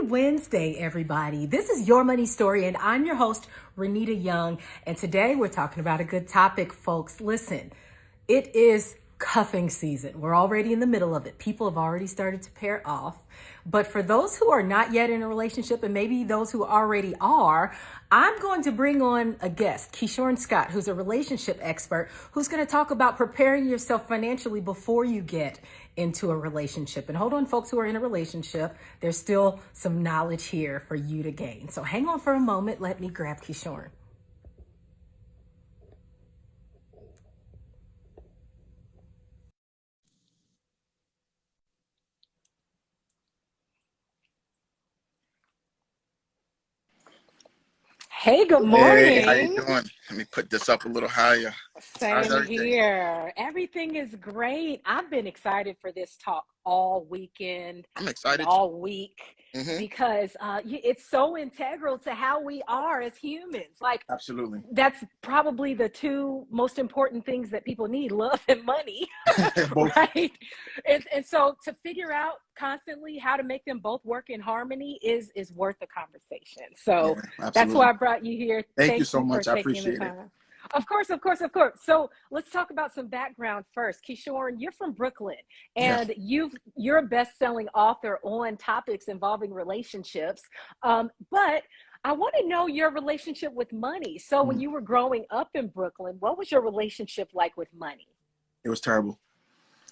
Wednesday, everybody. This is Your Money Story, and I'm your host, Renita Young. And today we're talking about a good topic, folks. Listen, it is cuffing season. We're already in the middle of it. People have already started to pair off. But for those who are not yet in a relationship, and maybe those who already are, I'm going to bring on a guest, Keishorne Scott, who's a relationship expert, who's going to talk about preparing yourself financially before you get into a relationship. And hold on, folks who are in a relationship, there's still some knowledge here for you to gain. So hang on for a moment. Let me grab Keishorne. Hey, good Hey, how you morning. doing? Let me put this up a little higher. How's Same everything? here. Everything is great. I've been excited for this talk all weekend I'm and excited. all week Mm-hmm. because it's so integral to how we are as humans. Like, Absolutely. that's probably the two most important things that people need, love and money. Both. Right. And so to figure out constantly how to make them both work in harmony is worth a conversation. So Yeah, that's why absolutely. I brought you here. Thank you Thank so you for much. I taking the appreciate it. time. Of course, of course, of course. So let's talk about some background first. Keishorne, you're from Brooklyn, Yeah. and you're a best-selling author on topics involving relationships. But I want to know your relationship with money. So when Mm. you were growing up in Brooklyn, what was your relationship like with money? It was terrible.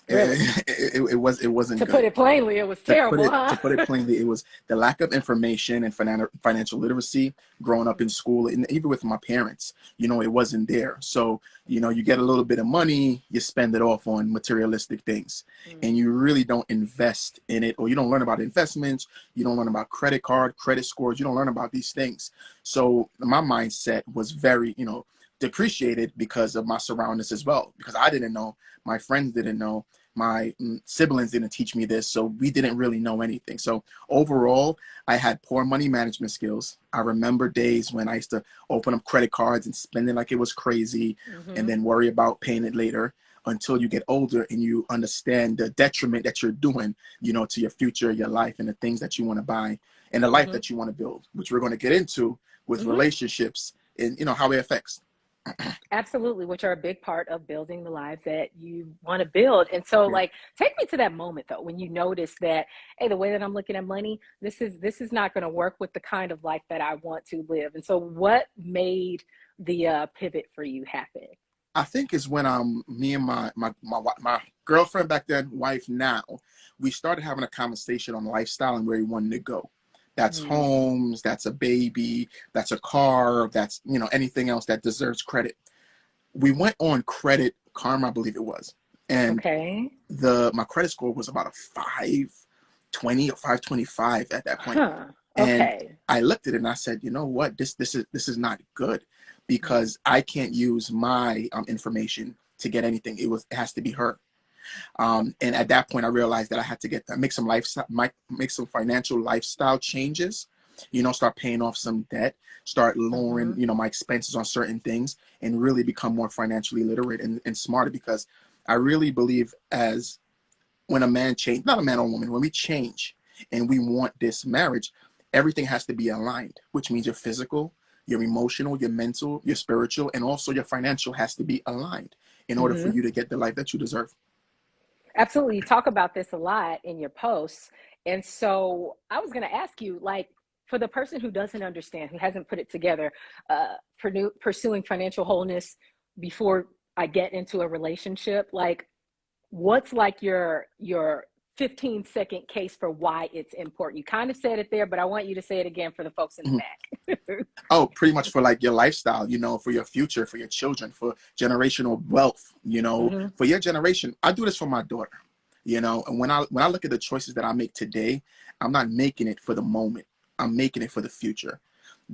Really? It wasn't To put good. it plainly, it was To put terrible, it huh? to put it plainly, it was the lack of information and financial literacy growing up in school, and even with my parents. It wasn't there. So you get a little bit of money, you spend it off on materialistic things, and you really don't invest in it, or you don't learn about investments. You don't learn about credit scores. You don't learn about these things. So my mindset was very depreciated because of my surroundings as well, because I didn't know, my friends didn't know, my siblings didn't teach me this, so we didn't really know anything. So overall, I had poor money management skills. I remember days when I used to open up credit cards and spend it like it was crazy, and Mm-hmm. then worry about paying it later, until you get older and you understand the detriment that you're doing, to your future, your life, and the things that you want to buy, and the life Mm-hmm. that you want to build, which we're going to get into with Mm-hmm. relationships, and how it affects. Absolutely, which are a big part of building the lives that you want to build. And so, Yeah. like, take me to that moment though, when you notice that, hey, the way that I'm looking at money, this is not going to work with the kind of life that I want to live. And so, what made the pivot for you happen? I think is when me and my girlfriend back then, wife now, we started having a conversation on lifestyle and where we wanted to go. That's Mm, homes, that's a baby, that's a car, that's anything else that deserves credit. We went on Credit Karma, I believe it was, and okay. the my credit score was about a 520 or 525 at that point. Huh. And Okay. I looked at it and I said, you know what, this is not good, Mm, because I can't use my information to get anything. It has to be her. And at that point, I realized that I had to make some lifestyle, make some financial lifestyle changes. Start paying off some debt, start lowering mm-hmm. my expenses on certain things, and really become more financially literate and smarter. Because I really believe, as when a man change, not a man or woman, when we change and we want this marriage, everything has to be aligned, which means your physical, your emotional, your mental, your spiritual, and also your financial has to be aligned in order for Mm-hmm. you to get the life that you deserve. Absolutely. You talk about this a lot in your posts. And so I was going to ask you, like, for the person who doesn't understand, who hasn't put it together, pursuing financial wholeness before I get into a relationship, like, what's like your 15-second case for why it's important? You kind of said it there, but I want you to say it again for the folks in the Mhm. back. Oh, pretty much for like your lifestyle, for your future, for your children, for generational wealth, Mm-hmm. for your generation. I do this for my daughter, and when I look at the choices that I make today, I'm not making it for the moment. I'm making it for the future.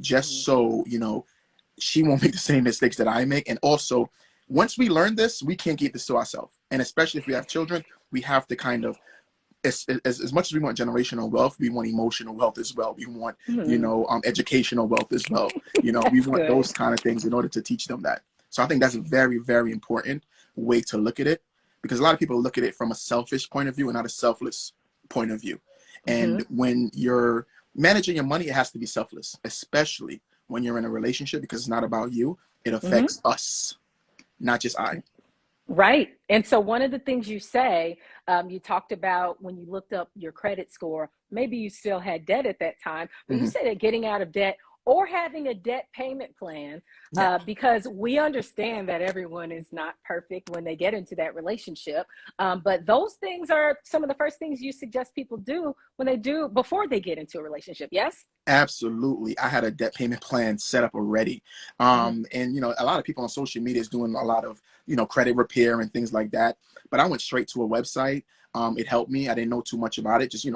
Just so, she won't make the same mistakes that I make. And also, once we learn this, we can't keep this to ourselves. And especially if we have children, we have to kind of, as much as we want generational wealth, we want emotional wealth as well. We want, Mm-hmm. educational wealth as well. We That's want good. those kind of things in order to teach them that. So I think that's a very, very important way to look at it, because a lot of people look at it from a selfish point of view and not a selfless point of view. Mm-hmm. And when you're Managing your money, it has to be selfless, especially when you're in a relationship, because it's not about you. It Mm-hmm. affects us, not just I. Right. And so one of the things you say, you talked about when you looked up your credit score, maybe you still had debt at that time, but you Hmm. said that getting out of debt or having a debt payment plan, Yeah, because we understand that everyone is not perfect when they get into that relationship. But those things are some of the first things you suggest people do when they do before they get into a relationship. Yes? absolutely. I had a debt payment plan set up already. Mm-hmm. And, a lot of people on social media is doing a lot of, credit repair and things like that. But I went straight to a website. It helped me. I didn't know too much about it. Just,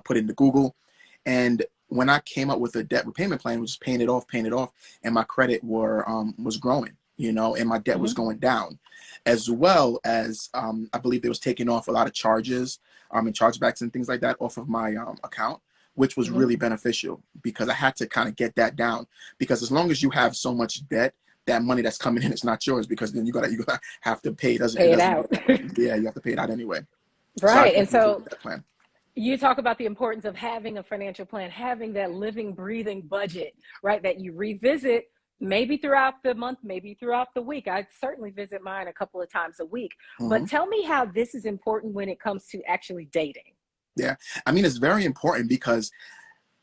put it into Google. And when I came up with a debt repayment plan, was just paying it off, and my credit was growing, and my debt was Mm-hmm. going down, as well as I believe they was taking off a lot of charges, and chargebacks and things like that off of my account, which was Mm-hmm. really beneficial because I had to kind of get that down. Because as long as you have so much debt, that money that's coming in is not yours, because then you gotta have to pay. Pay it It doesn't out. get, yeah, you have to pay it out anyway. So I Right. And definitely so did that plan. you talk about the importance of having a financial plan, having that living, breathing budget, right? That you revisit maybe throughout the month, maybe throughout the week. I certainly visit mine a couple of times a week. Hmm. But tell me how this is important when it comes to actually dating. Yeah, I mean, it's very important because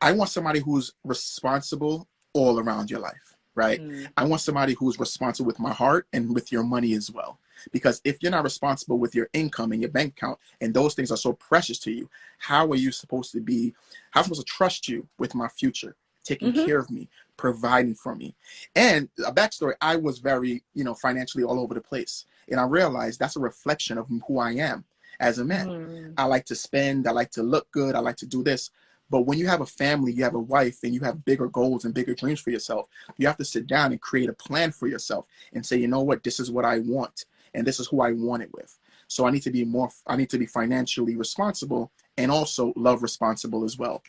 I want somebody who's responsible all around your life, right? Mm, I want somebody who's responsible with my heart and with your money as well. Because if you're not responsible with your income and your bank account, and those things are so precious to you, how are you supposed to be, how am I supposed to trust you with my future, taking hmm care of me, providing for me? And a backstory, I was very, financially all over the place. And I realized that's a reflection of who I am as a man. mm, I like to spend, I like to look good, I like to do this. But when you have a family, you have a wife, and you have bigger goals and bigger dreams for yourself, you have to sit down and create a plan for yourself and say, you know what, this is what I want, and this is who I want it with. So I need to be financially responsible and also love responsible as well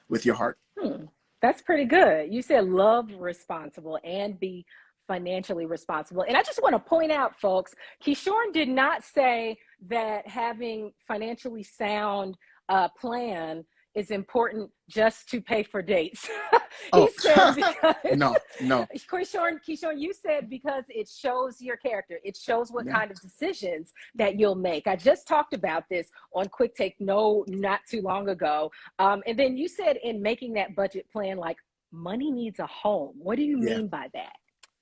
with your heart. hmm. That's pretty good. You said love responsible and be financially responsible. And I just want to point out, folks, Keishorne did not say that having financially sound plan is important just to pay for dates. He Oh, said because no, no. Keishorne, you said because it shows your character. It shows what Yeah. kind of decisions that you'll make. I just talked about this on Quick Take not too long ago. And then you said in making that budget plan, like money needs a home. What do you Yeah. mean by that?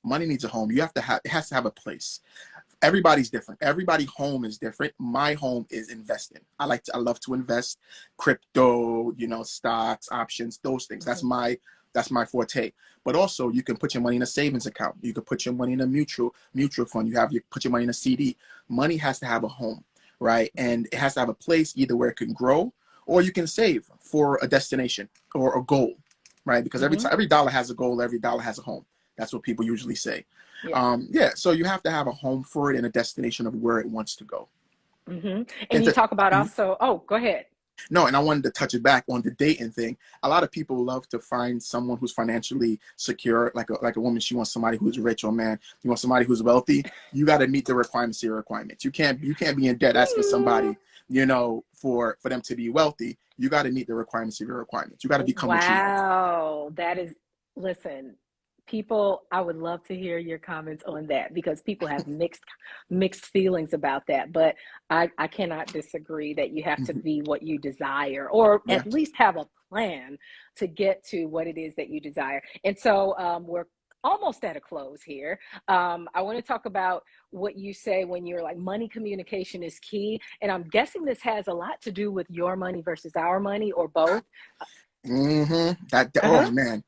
Money needs a home. It has to have a place. Everybody's different. Everybody home is different. My home is investing. I love to invest, crypto, stocks, options, those things. Mhm. That's my forte. But also you can put your money in a savings account. You can put your money in a mutual fund. You put your money in a CD. Money has to have a home, right? And it has to have a place either where it can grow, or you can save for a destination or a goal, right? Because Mhm. every dollar has a goal, every dollar has a home. That's what people usually say. Yeah. Yeah, so you have to have a home for it and a destination of where it wants to go. And And you talk about also, oh, go ahead. no, and I wanted to touch it back on the dating thing. A lot of people love to find someone who's financially secure, like a woman. She wants somebody who's rich, or man, you want somebody who's wealthy. You got to meet the requirements. Your requirements. You can't be in debt asking Mm. somebody, for them to be wealthy. You got to meet the requirements of your requirements. You got to become what you want. Wow, that is, listen, people, I would love to hear your comments on that because people have mixed feelings about that. But I cannot disagree that you have to be what you desire, or Yeah. at least have a plan to get to what it is that you desire. And so we're almost at a close here. I want to talk about what you say when you're like money communication is key. And I'm guessing this has a lot to do with your money versus our money, or both. Oh Uh-huh. man,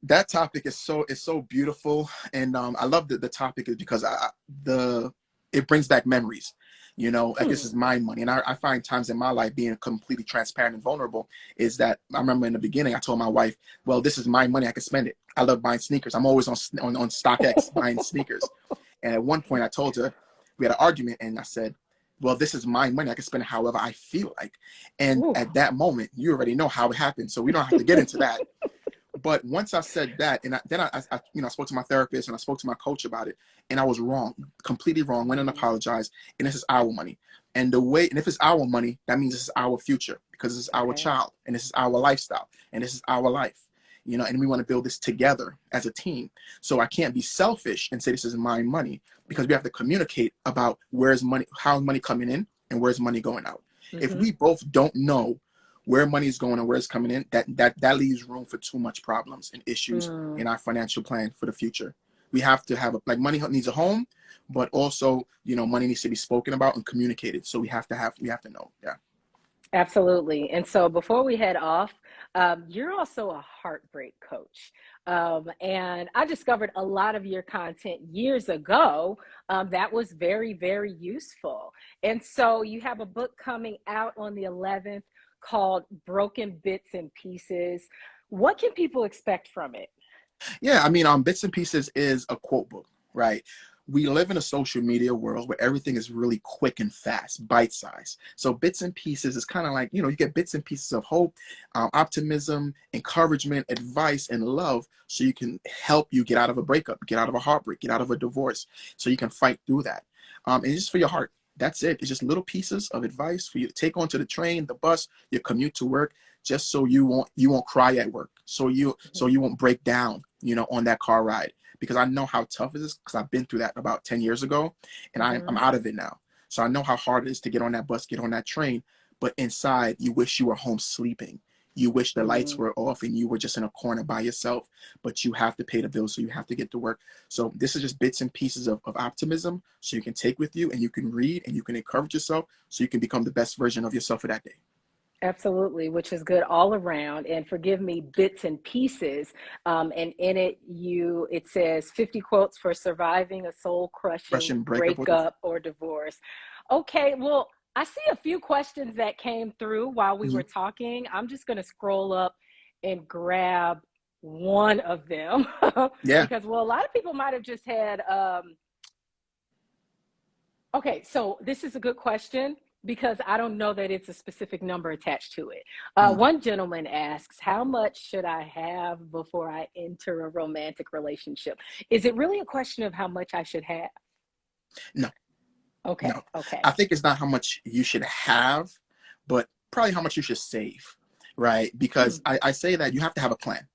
that topic is so beautiful, and I love the topic is because it brings back memories. Like this Hmm. is my money, and I find times in my life being completely transparent and vulnerable is that I remember in the beginning I told my wife, "Well, this is my money, I can spend it. I love buying sneakers. I'm always on StockX buying sneakers." And at one point I told her, we had an argument, and I said, "Well, this is my money. I can spend it however I feel like." And Ooh. at that moment, you already know how it happened, so we don't have to get into that. But once I said that, and then I spoke to my therapist and I spoke to my coach about it, and I was wrong, completely wrong. Went and apologized, and this is our money, and if it's our money, that means this is our future. because this is our Okay. child and this is our lifestyle and this is our life, you know, and we want to build this together as a team. So I can't be selfish and say this is my money, because we have to communicate about where's money, how money coming in and where's money going out. If Mm-hmm. we both don't know where money is going and where it's coming in, that leaves room for too much problems and issues Mm. in our financial plan for the future. We have to have like money needs a home, but also, you know, money needs to be spoken about and communicated. So we have to know. Yeah. Absolutely. And so before we head off, you're also a heartbreak coach. And I discovered a lot of your content years ago that was very, very useful. And so you have a book coming out on the 11th called Broken Bits and Pieces. What can people expect from it? Yeah, I mean, Bits and Pieces is a quote book, right? We live in a social media world where everything is really quick and fast, bite size. So Bits and Pieces is kind of like, you know, you get bits and pieces of hope, optimism, encouragement, advice, and love, so you can help you get out of a breakup, get out of a heartbreak, get out of a divorce, so you can fight through that. And it's just for your heart. That's it. It's just little pieces of advice for you to take onto the train, the bus, your commute to work, just so you won't cry at work, so you won't break down, you know, on that car ride, because I know how tough it is, because I've been through that about 10 years ago, and I'm Mm-hmm. out of it now. So I know how hard it is to get on that bus, get on that train, but inside you wish you were home sleeping. You wish the lights Mm. were off and you were just in a corner by yourself, but you have to pay the bills, so you have to get to work. So this is just bits and pieces of optimism, so you can take with you and you can read and you can encourage yourself, so you can become the best version of yourself for that day. Absolutely, which is good all around. And forgive me, bits and pieces. And in it, it says 50 quotes for surviving a soul-crushing Russian breakup with breakup or divorce. Okay, well, I see a few questions that came through while we were Mhm. talking. I'm just going to scroll up and grab one of them Yeah. because, well, a lot of people might have just had okay, so this is a good question because I don't know that it's a specific number attached to it. Mhm. One gentleman asks, how much should I have before I enter a romantic relationship? Is it really a question of how much I should have? No, no. Okay, okay. I think it's not how much you should have, but probably how much you should save, right? Hmm. Because I say that you have to have a plan,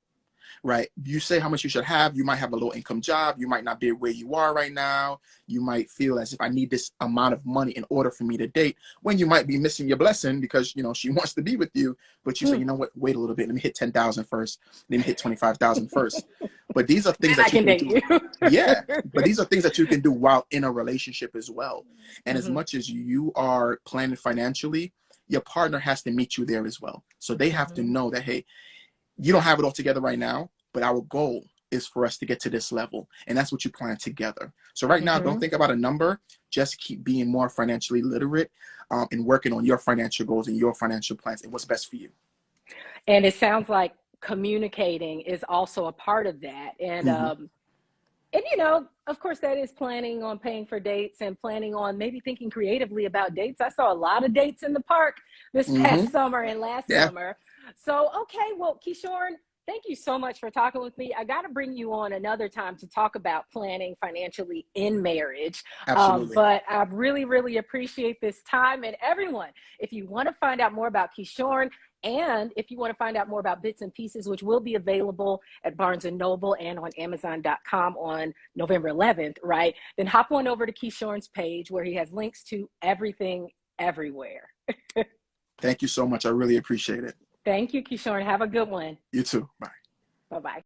right? You say how much you should have. You might have a low income job. You might not be where you are right now. You might feel as if I need this amount of money in order for me to date, when you might be missing your blessing, because, you know, she wants to be with you, but you say, Hmm. you know what, wait a little bit. Let me hit 10,000 first. Let me hit 25,000 first. But these are things Then I that you can can date do. you. Yeah. But these are things that you can do while in a relationship as well. And as Hmm. much as you are planning financially, your partner has to meet you there as well. So they have to Hmm. know that, hey, you don't have it all together right now, but our goal is for us to get to this level. And that's what you plan together. So right now, don't Hmm. think about a number. Just keep being more financially literate, and working on your financial goals and your financial plans and what's best for you. And it sounds like communicating is also a part of that. Hmm. And of course, that is planning on paying for dates and planning on maybe thinking creatively about dates. I saw a lot of dates in the park this Hmm. past summer and last Yeah, summer. So, okay, well, Keishorne, thank you so much for talking with me. I got to bring you on another time to talk about planning financially in marriage. absolutely. But I really, really appreciate this time. And everyone, if you want to find out more about Keishorne, and if you want to find out more about Bits and Pieces, which will be available at Barnes and Noble and on Amazon.com on November 11th, right? Then hop on over to Keishorne's page where he has links to everything everywhere. Thank you so much. I really appreciate it. Thank you, Keishorne. Have a good one. You too. Bye. Bye bye.